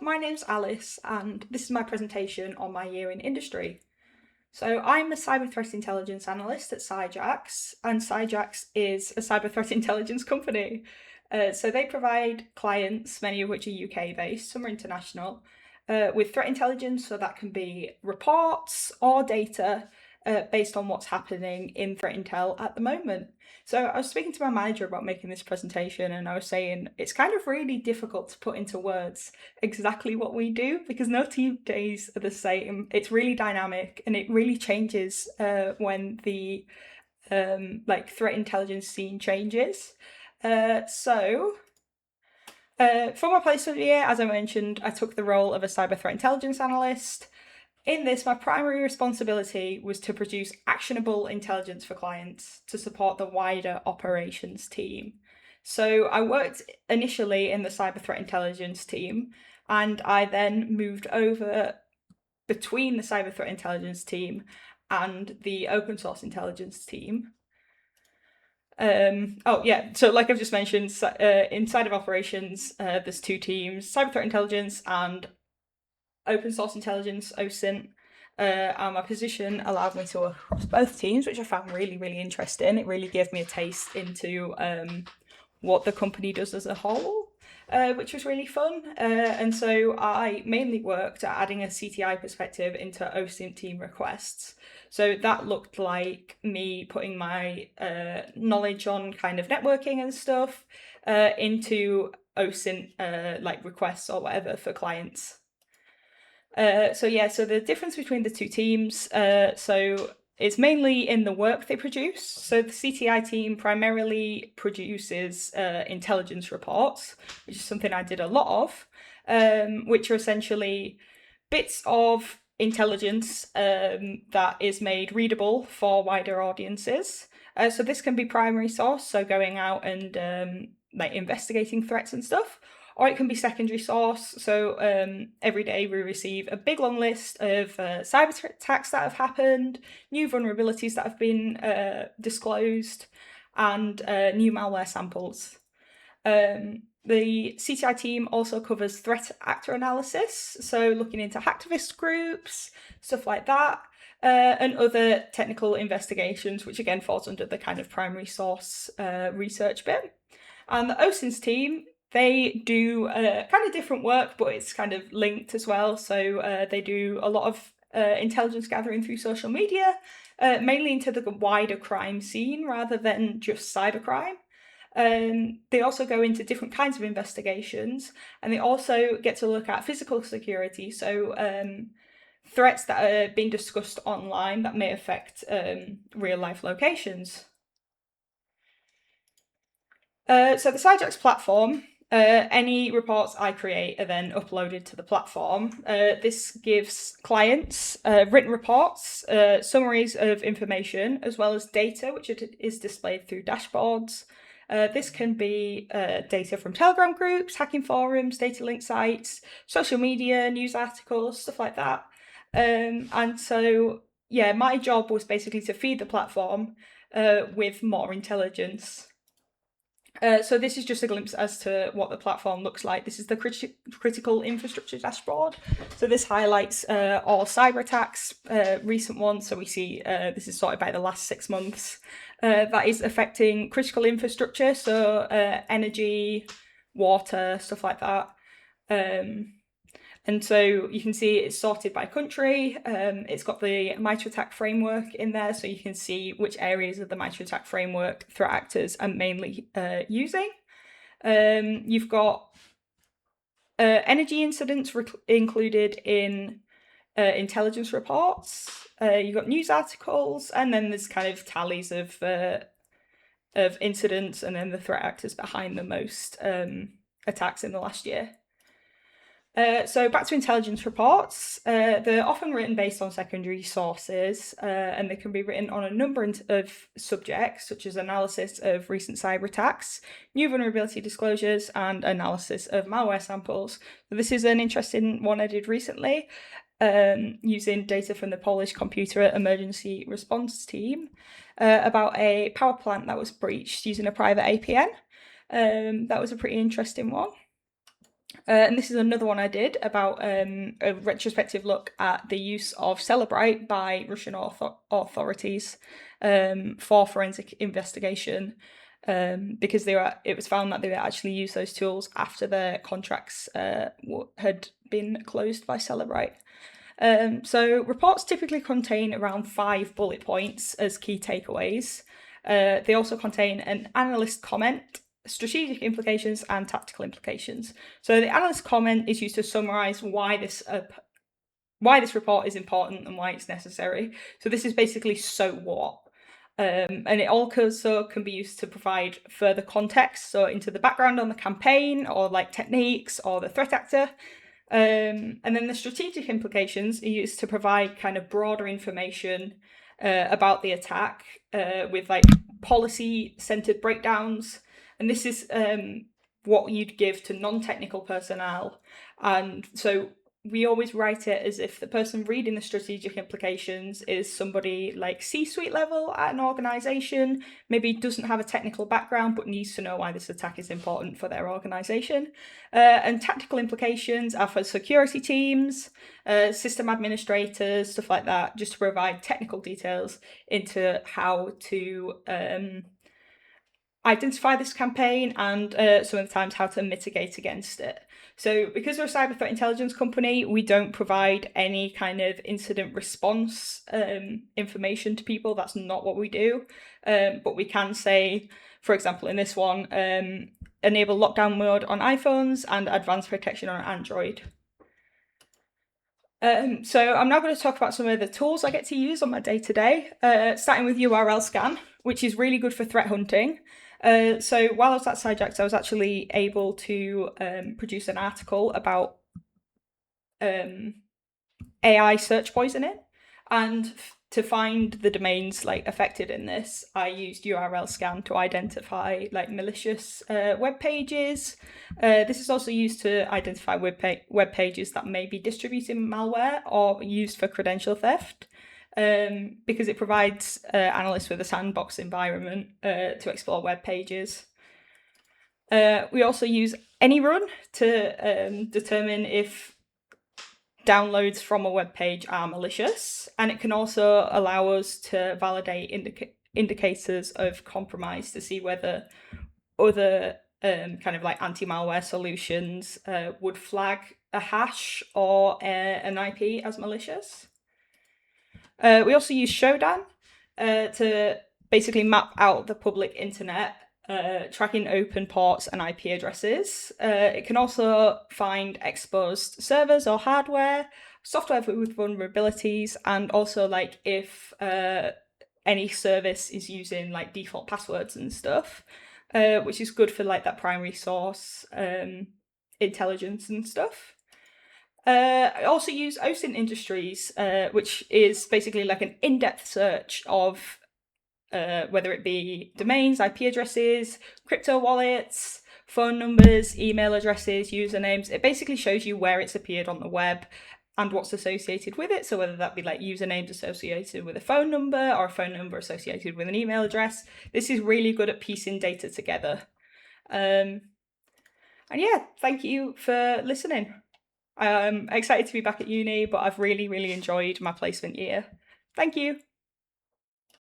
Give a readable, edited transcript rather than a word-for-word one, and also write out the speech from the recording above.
my name's Alice, and this is my presentation on my year in industry. So I'm a cyber threat intelligence analyst at Cyjax, and Cyjax is a cyber threat intelligence company. So they provide clients, many of which are UK based, some are international, with threat intelligence, so that can be reports or data based on what's happening in threat intel at the moment. So I was speaking to my manager about making this presentation, and I was saying it's kind of really difficult to put into words exactly what we do because no 2 days are the same. It's really dynamic and it really changes when the threat intelligence scene changes. For my place of the year, as I mentioned, I took the role of a cyber threat intelligence analyst. In this, my primary responsibility was to produce actionable intelligence for clients to support the wider operations team. So I worked initially in the cyber threat intelligence team, and I then moved over between the cyber threat intelligence team and the open source intelligence team. So like I've just mentioned, inside of operations, there's 2 teams, cyber threat intelligence and open source intelligence, OSINT. And my position allowed me to work across both teams, which I found really, really interesting. It really gave me a taste into what the company does as a whole, which was really fun. And so I mainly worked at adding a CTI perspective into OSINT team requests. So that looked like me putting my knowledge on kind of networking and stuff into OSINT like requests or whatever for clients. So the difference between the 2 teams, it's mainly in the work they produce. So the CTI team primarily produces intelligence reports, which is something I did a lot of, which are essentially bits of intelligence that is made readable for wider audiences. So this can be primary source, so going out and investigating threats and stuff, or it can be secondary source. So every day we receive a big long list of cyber attacks that have happened, new vulnerabilities that have been disclosed, and new malware samples. The CTI team also covers threat actor analysis, so looking into hacktivist groups, stuff like that, and other technical investigations, which again falls under the kind of primary source research bit. And the OSINT team, they do kind of different work, but it's kind of linked as well. So they do a lot of intelligence gathering through social media, mainly into the wider crime scene rather than just cybercrime. They also go into different kinds of investigations, and they also get to look at physical security, so threats that are being discussed online that may affect real life locations. So the Cyjax platform, any reports I create are then uploaded to the platform. This gives clients written reports, summaries of information, as well as data, which is displayed through dashboards. This can be data from Telegram groups, hacking forums, data link sites, social media, news articles, stuff like that. My job was basically to feed the platform with more intelligence. So this is just a glimpse as to what the platform looks like. This is the critical infrastructure dashboard. So this highlights all cyber attacks, recent ones. So we see this is sorted by the last 6 months. That is affecting critical infrastructure, so energy, water, stuff like that. And so you can see it's sorted by country. It's got the MITRE ATT&CK framework in there, so you can see which areas of the MITRE ATT&CK framework threat actors are mainly using. You've got energy incidents included in intelligence reports. You've got news articles, and then there's kind of tallies of incidents, and then the threat actors behind the most attacks in the last year. So back to intelligence reports, they're often written based on secondary sources, and they can be written on a number of subjects, such as analysis of recent cyber attacks, new vulnerability disclosures, and analysis of malware samples. So this is an interesting one I did recently, using data from the Polish Computer Emergency Response Team about a power plant that was breached using a private APN. That was a pretty interesting one. And this is another one I did about a retrospective look at the use of Celebrite by Russian authorities for forensic investigation, because it was found that they actually used those tools after their contracts had been closed by Celebrite. So reports typically contain around 5 bullet points as key takeaways. They also contain an analyst comment, strategic implications, and tactical implications. So the analyst comment is used to summarize why this report is important and why it's necessary. So this is basically so what. And it also can be used to provide further context, so into the background on the campaign, or like techniques, or the threat actor. And then the strategic implications are used to provide kind of broader information about the attack, with like policy-centered breakdowns. And this is what you'd give to non-technical personnel. And so we always write it as if the person reading the strategic implications is somebody like C-suite level at an organisation, maybe doesn't have a technical background but needs to know why this attack is important for their organisation. And tactical implications are for security teams, system administrators, stuff like that, just to provide technical details into how to identify this campaign and some of the times how to mitigate against it. So because we're a cyber threat intelligence company, we don't provide any kind of incident response information to people. That's not what we do. But we can say, for example, in this one, enable lockdown mode on iPhones and advanced protection on Android. So I'm now going to talk about some of the tools I get to use on my day-to-day, starting with URL scan, which is really good for threat hunting. So while I was at Cyjax, I was actually able to produce an article about AI search poisoning, and to find the domains like affected in this, I used URL scan to identify like malicious web pages. This is also used to identify web pages that may be distributing malware or used for credential theft, because it provides analysts with a sandbox environment to explore web pages. We also use AnyRun to determine if downloads from a web page are malicious, and it can also allow us to validate indicators of compromise to see whether other kind of like anti-malware solutions would flag a hash or an IP as malicious. We also use Shodan to basically map out the public internet, tracking open ports and IP addresses. It can also find exposed servers or hardware, software with vulnerabilities, and also like if any service is using like default passwords and stuff, which is good for like that primary source intelligence and stuff. I also use OSINT Industries, which is basically like an in-depth search of whether it be domains, IP addresses, crypto wallets, phone numbers, email addresses, usernames. It basically shows you where it's appeared on the web and what's associated with it. So whether that be like usernames associated with a phone number or a phone number associated with an email address. This is really good at piecing data together. And yeah, thank you for listening. I'm excited to be back at uni, but I've really, really enjoyed my placement year. Thank you.